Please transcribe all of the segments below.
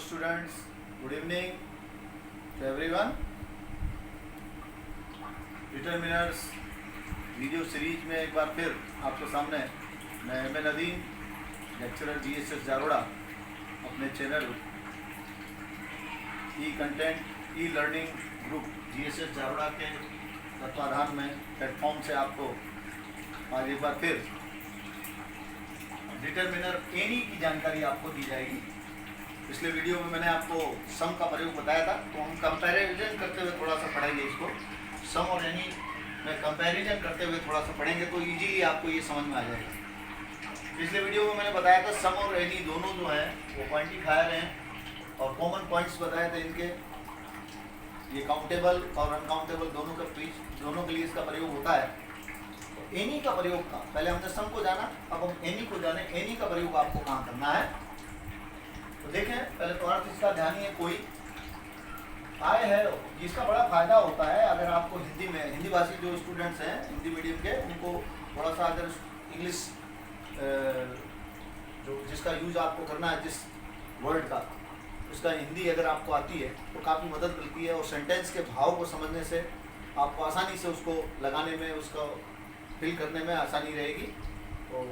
students, good evening to everyone. Determiners video series में एक बार फिर आपके सामने मैं M Nadeem, lecturer GSS Jaroda, अपने channel e content e learning group GSS Jaroda के तत्वाधान में प्लेटफॉर्म से आपको आज एक बार फिर डिटरमिनर एनी की जानकारी आपको दी जाएगी। पिछले वीडियो में मैंने आपको सम का प्रयोग बताया था, तो हम कंपैरिजन करते हुए थोड़ा सा पढ़ेंगे इसको। सम और एनी में कंपैरिजन करते हुए थोड़ा सा पढ़ेंगे तो इजीली आपको ये समझ में आ जाएगा। पिछले वीडियो में मैंने बताया था सम और एनी दोनों जो है वो क्वांटिफायर हैं और कॉमन पॉइंट्स बताए थे इनके। ये काउंटेबल और अनकाउंटेबल दोनों के लिए इसका प्रयोग होता है। एनी का प्रयोग का पहले हमने सम को जाना, अब हम एनी को जाने। एनी का प्रयोग आपको कहाँ करना है तो देखें। पहले तो अर्थ इसका ध्यान है, कोई आय है जिसका बड़ा फायदा होता है। अगर आपको हिंदी में, हिंदी भाषी जो स्टूडेंट्स हैं हिंदी मीडियम के, उनको थोड़ा सा अगर इंग्लिश जो जिसका यूज आपको करना है, जिस वर्ड का, उसका हिंदी अगर आपको आती है तो काफ़ी मदद मिलती है और सेंटेंस के भाव को समझने से आपको आसानी से उसको लगाने में, उसको फिल करने में आसानी रहेगी। तो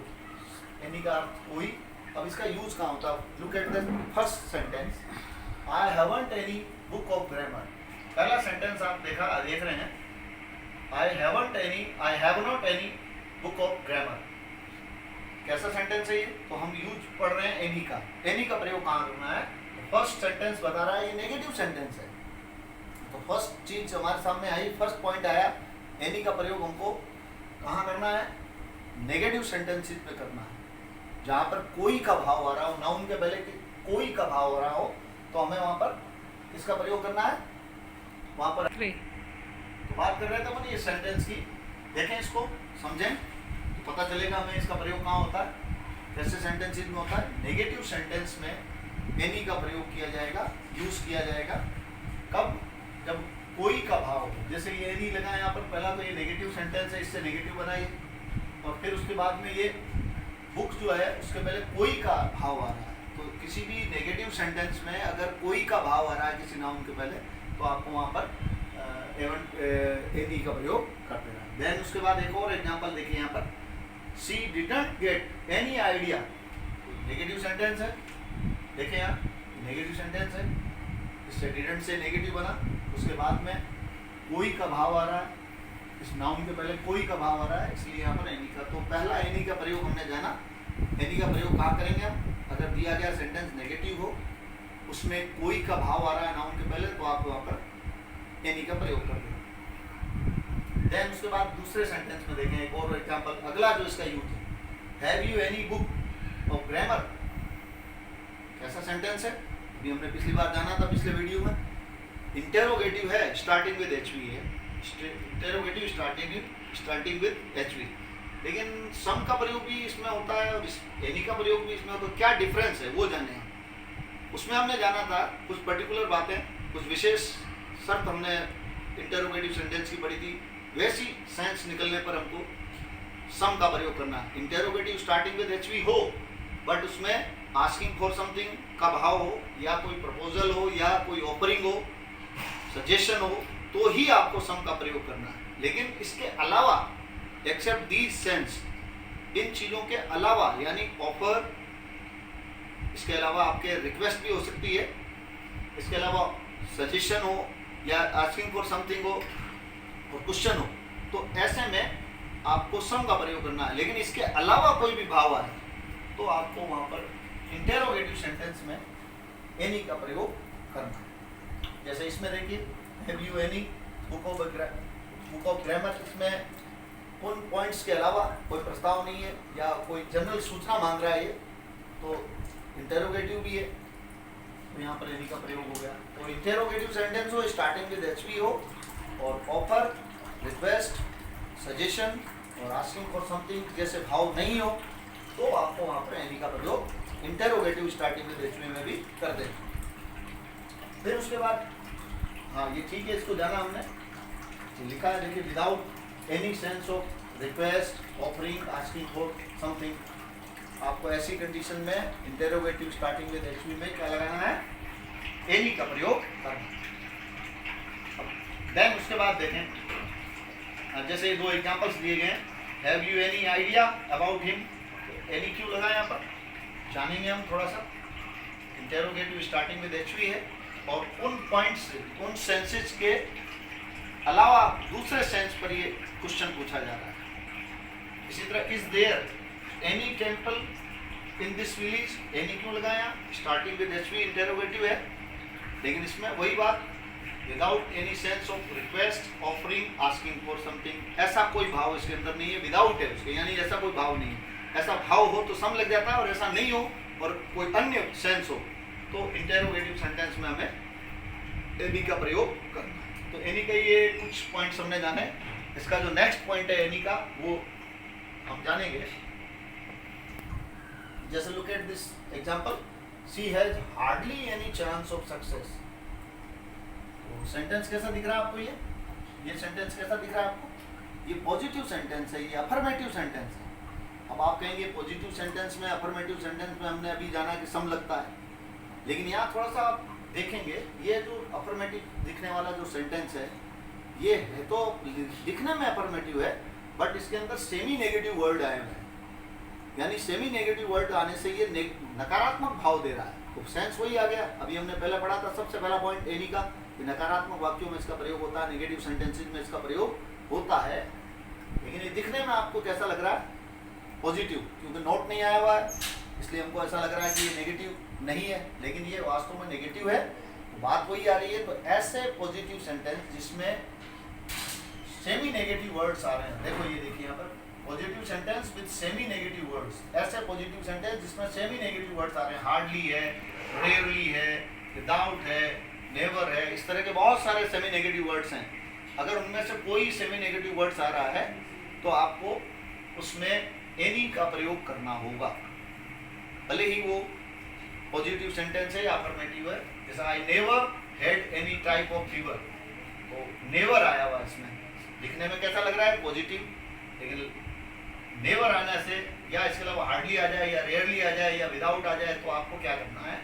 एनी का अर्थ कोई। अब इसका यूज कहाँ होता है? Look at the first sentence, I haven't any book of grammar. पहला सेंटेंस आप देख रहे हैं, I haven't any, I have not any book of grammar. कैसा सेंटेंस है ये? तो हम यूज पढ़ रहे हैं एनी का। एनी का प्रयोग कहाँ करना है? फर्स्ट सेंटेंस बता रहा है ये नेगेटिव सेंटेंस है। तो फर्स्ट चीज हमारे सामने आई, फर्स्ट पॉइंट आया, एनी का प्रयोग हमको कहाँ करना है? नेगेटिव सेंटेंसेस पे करना है। जहाँ पर कोई का भाव आ रहा हो, नाउन के पहले कोई का भाव आ रहा हो, तो हमें वहाँ पर इसका प्रयोग करना है। वहाँ पर तो बात कर रहे थे अपन ये सेंटेंस की। देखें इसको, समझें तो पता चलेगा हमें इसका प्रयोग कहाँ होता है, कैसे सेंटेंसेस में होता है। नेगेटिव सेंटेंस में एनी का प्रयोग किया जाएगा, यूज किया जाएगा। कब? जब कोई का भाव हो। जैसे ये एनी लगा यहाँ पर, पहला तो ये नेगेटिव सेंटेंस है, इससे नेगेटिव बनाइए, और फिर उसके बाद में ये बुक जो है उसके पहले कोई का भाव आ रहा है। तो किसी भी नेगेटिव सेंटेंस में अगर कोई का भाव आ रहा है किसी नाउन के पहले, तो आपको वहाँ पर एनी का प्रयोग कर देना। देन उसके बाद एक और एग्जांपल देखिए यहाँ पर, she didn't get any idea. Negative sentence है, देखिए यहाँ नेगेटिव सेंटेंस है, इससे डिडंट से नेगेटिव बना। उसके बाद में कोई का भाव आ रहा है, इस नाउन के पहले कोई का भाव आ रहा है, इसलिए यहाँ पर एनी का। तो पहला एनी का प्रयोग हमने जाना। एनी का प्रयोग कहाँ करेंगे हम? अगर दिया गया सेंटेंस नेगेटिव हो, उसमें कोई का भाव आ रहा है नाउन के पहले, तो आप वहाँ पर एनी का प्रयोग कर देंगे। देन उसके बाद दूसरे सेंटेंस में देखें एक और एग्जाम्पल, अगला जो इसका यूज है, have you any book of grammar. कैसा सेंटेंस है? अभी हमने पिछली बार जाना था, पिछले वीडियो में। इंटेरोगेटिव है, स्टार्टिंग विद HV है। Interrogative starting with HV। लेकिन सम का प्रयोग भी इसमें होता है और एनी का प्रयोग भी इसमें होता है। क्या डिफरेंस है वो जाने हैं। उसमें हमने जाना था कुछ पर्टिकुलर बातें, कुछ विशेष शर्त हमने इंटेरोगेटिव सेंटेंस की पढ़ी थी। वैसी सेंस निकलने पर हमको सम का प्रयोग करना है। इंटेरोगेटिव स्टार्टिंग विद HV हो, बट उसमें आस्किंग फॉर समथिंग का भाव हो, या कोई प्रपोजल हो, या कोई ऑफरिंग हो, सजेशन हो, तो ही आपको सम का प्रयोग करना है। लेकिन इसके अलावा, एक्सेप्ट दीज सेंस, इन चीज़ों के अलावा, यानी ऑफर, इसके अलावा आपके रिक्वेस्ट भी हो सकती है, इसके अलावा सजेशन हो, या आस्किंग फॉर समथिंग हो और क्वेश्चन हो, तो ऐसे में आपको सम का प्रयोग करना है। लेकिन इसके अलावा कोई भी भाव आए तो आपको वहाँ पर इंटेरोगेटिव सेंटेंस में एनी का प्रयोग करना है। जैसे इसमें देखिए, have you any book of grammar. इसमें उन पॉइंट्स के अलावा कोई प्रस्ताव नहीं है या कोई जनरल सूचना मांग रहा है, तो इंटेरोगेटिव भी है, तो यहाँ पर एनी का प्रयोग हो गया। तो इंटेरोगेटिव सेंटेंस हो, स्टार्टिंग विद HV हो, और ऑफर, रिक्वेस्ट, सजेशन और आस्किंग फॉर समथिंग जैसे भाव नहीं हो, तो आपको वहाँ पर एनी का प्रयोग इंटेरोगेटिव स्टार्टिंग विद HV में भी कर दें। फिर उसके बाद, हाँ ये ठीक है, इसको जाना हमने, लिखा है देखिए, without any sense of request, offering, asking for something. आपको ऐसी कंडीशन में इंटेरोगेटिव स्टार्टिंग विद HV में क्या लगाना है? एनी का प्रयोग करना। देन उसके बाद देखें, जैसे दो एग्जांपल्स दिए गए, have you any idea about him, any क्यों लगा यहाँ पर, जानेंगे हम थोड़ा सा। इंटेरोगेटिव स्टार्टिंग विद एचवी है और उन पॉइंट्स, उन सेंसेस के अलावा दूसरे सेंस पर ये क्वेश्चन पूछा जा रहा है। इसी तरह is there any temple in this village, any क्यों लगाया, स्टार्टिंग विद एचवी इंटेरोगेटिव है, लेकिन इसमें वही बात, without any sense of request, offering, asking for something, ऐसा कोई भाव इसके अंदर नहीं है, विदाउट है उसके, यानी ऐसा कोई भाव नहीं है। ऐसा भाव हो तो सम लग जाता है, और ऐसा नहीं हो और कोई अन्य सेंस हो तो इंटेरोगेटिव सेंटेंस में हमें एनी का प्रयोग करना है। तो एनी का ये कुछ पॉइंट्स हमने जाने। इसका जो नेक्स्ट पॉइंट है एनी का, वो हम जानेंगे। जैसे look at this example, she has hardly any chance of success. तो सेंटेंस कैसा दिख रहा है आपको, ये सेंटेंस कैसा दिख रहा है आपको, ये पॉजिटिव सेंटेंस है, ये अफर्मेटिव सेंटेंस है। अब आप कहेंगे पॉजिटिव सेंटेंस में, अफर्मेटिव सेंटेंस में हमने अभी जाना कि सम लगता है, लेकिन यहाँ थोड़ा सा आप देखेंगे, ये जो अफर्मेटिव दिखने वाला जो सेंटेंस है, ये है तो दिखने में अफर्मेटिव है, बट इसके अंदर सेमी नेगेटिव वर्ड आए हुए हैं, यानी सेमी नेगेटिव वर्ड आने से ये नकारात्मक भाव दे रहा है। तो सेंस वही आ गया, अभी हमने पहले पढ़ा था, सबसे पहला पॉइंट एनी का, कि नकारात्मक वाक्यों में इसका प्रयोग होता है, नेगेटिव सेंटेंसेज में इसका प्रयोग होता है। लेकिन ये दिखने में आपको कैसा लग रहा है, पॉजिटिव, क्योंकि नोट नहीं आया हुआ है, इसलिए हमको ऐसा लग रहा है कि ये नेगेटिव नहीं है, लेकिन ये वास्तव में नेगेटिव है। तो बात वही आ रही है। तो ऐसे पॉजिटिव सेंटेंस जिसमें सेमी नेगेटिव वर्ड्स आ रहे हैं, देखो ये देखिए यहाँ पर, positive sentence with semi negative words, ऐसे पॉजिटिव सेंटेंस जिसमें सेमी नेगेटिव वर्ड्स आ रहे हैं, हार्डली है, रेयरली है, विदाउट है, नेवर है, इस तरह के बहुत सारे सेमी नेगेटिव वर्ड्स हैं। अगर उनमें से कोई सेमी नेगेटिव वर्ड्स आ रहा है तो आपको उसमें एनी का प्रयोग करना होगा, भले ही वो पॉजिटिव सेंटेंस है या अफर्मेटिव है। जैसे I never had any type of fever, तो नेवर आया हुआ इसमें, दिखने में कैसा लग रहा है, पॉजिटिव, लेकिन नेवर आने से, या इसके अलावा हार्डली आ जाए, या रेयरली आ जाए, या विदाउट आ जाए, तो आपको क्या करना है,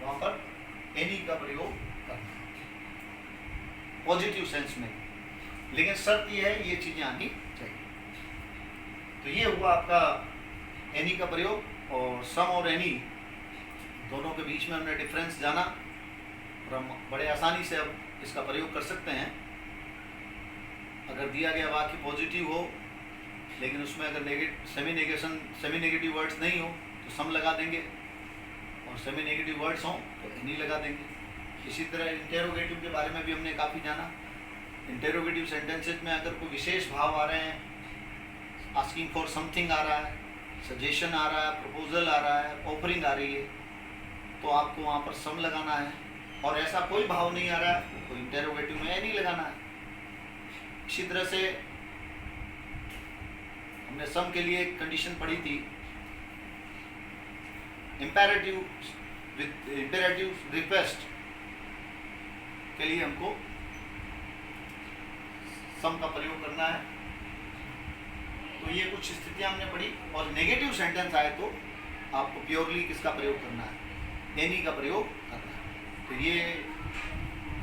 वहां पर एनी का प्रयोग करना है पॉजिटिव सेंस में। लेकिन शर्त यह है, ये चीजें आनी चाहिए। तो ये हुआ आपका एनी का प्रयोग, और सम और एनी दोनों के बीच में हमने डिफरेंस जाना, और हम बड़े आसानी से अब इसका प्रयोग कर सकते हैं। अगर दिया गया वाक्य पॉजिटिव हो, लेकिन उसमें अगर सेमी नेगेटिव वर्ड्स नहीं हो तो सम लगा देंगे, और सेमी नेगेटिव वर्ड्स हों तो एनी लगा देंगे। इसी तरह इंटेरोगेटिव के बारे में भी हमने काफ़ी जाना। इंटेरोगेटिव सेंटेंसेज में अगर कोई विशेष भाव आ रहे हैं, आस्किंग फॉर समथिंग आ रहा है, सजेशन आ रहा है, प्रपोजल आ रहा है, ऑफरिंग आ रही है, तो आपको वहाँ पर सम लगाना है। और ऐसा कोई भाव नहीं आ रहा है तो इंटेरोगेटिव में एनी लगाना है। इसी तरह से हमने सम के लिए एक कंडीशन पढ़ी थी, इम्पेरेटिव रिक्वेस्ट के लिए हमको सम का प्रयोग करना है। तो ये कुछ स्थितियां हमने पढ़ी। और नेगेटिव सेंटेंस आए तो आपको प्योरली किसका प्रयोग करना है, एनी का प्रयोग करना है। तो ये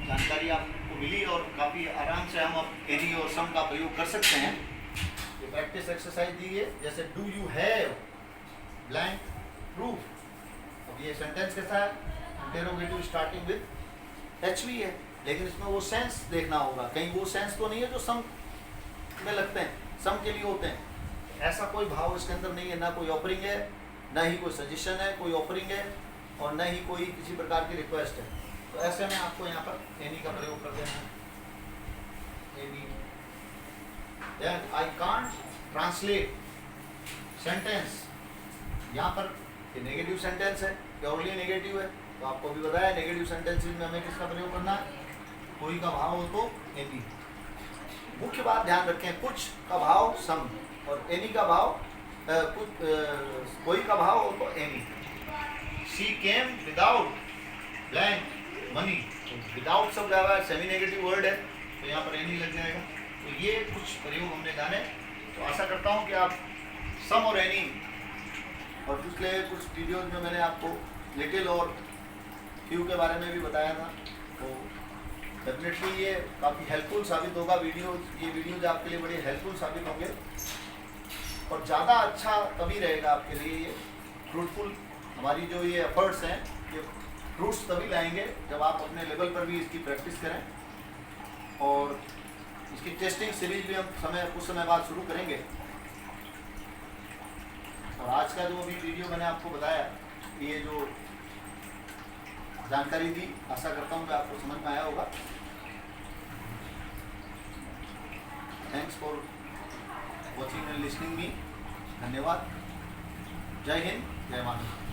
जानकारी आपको मिली और काफ़ी आराम से हम अब एनी और सम का प्रयोग कर सकते हैं। ये प्रैक्टिस एक्सरसाइज दी है, जैसे do you have blank proof. अब ये सेंटेंस कैसा है, इंटेरोगेटिव स्टार्टिंग विद एचवी है, लेकिन इसमें वो सेंस देखना होगा, कहीं वो सेंस तो नहीं है जो सम में लगते हैं, सम के लिए होते हैं। ऐसा कोई भाव इसके अंदर नहीं है, ना कोई ऑफरिंग है, ना ही कोई सजेशन है, कोई ऑफरिंग है, और न ही कोई किसी प्रकार की रिक्वेस्ट है। तो ऐसे में आपको यहाँ पर एनी का प्रयोग कर देना है, any. Then I can't translate sentence, यहाँ पर ये नेगेटिव सेंटेंस है, प्योरली नेगेटिव है, तो आपको भी बताया नेगेटिव सेंटेंसेज में हमें किसका प्रयोग करना है, कोई का भाव हो तो एनी। मुख्य बात ध्यान रखें, कुछ का भाव सम और एनी का भाव कोई का भाव हो तो any. She came without blank money, without सब लगा है, सेमी नेगेटिव वर्ड है, तो यहाँ पर एनी लग जाएगा। तो ये कुछ प्रयोग हमने जाने। तो आशा करता हूँ कि आप सम और एनी, और पिछले कुछ वीडियोज में मैंने आपको लिटिल और फ्यू के बारे में भी बताया था। तो डेफिनेटली ये काफ़ी हेल्पफुल साबित होगा ये वीडियोज आपके लिए बड़े हेल्पफुल साबित होंगे और ज़्यादा अच्छा तभी रहेगा आपके लिए ये फ्रूटफुल। हमारी जो ये एफर्ट्स हैं ये फ्रूट्स तभी लाएंगे जब आप अपने लेवल पर भी इसकी प्रैक्टिस करें। और इसकी टेस्टिंग सीरीज भी हम कुछ समय बाद शुरू करेंगे। और आज का जो भी वीडियो मैंने आपको बताया, ये जो जानकारी दी, आशा करता हूँ कि आपको समझ में आया होगा। Thanks for watching and listening me. धन्यवाद। जय हिंद, जय माता।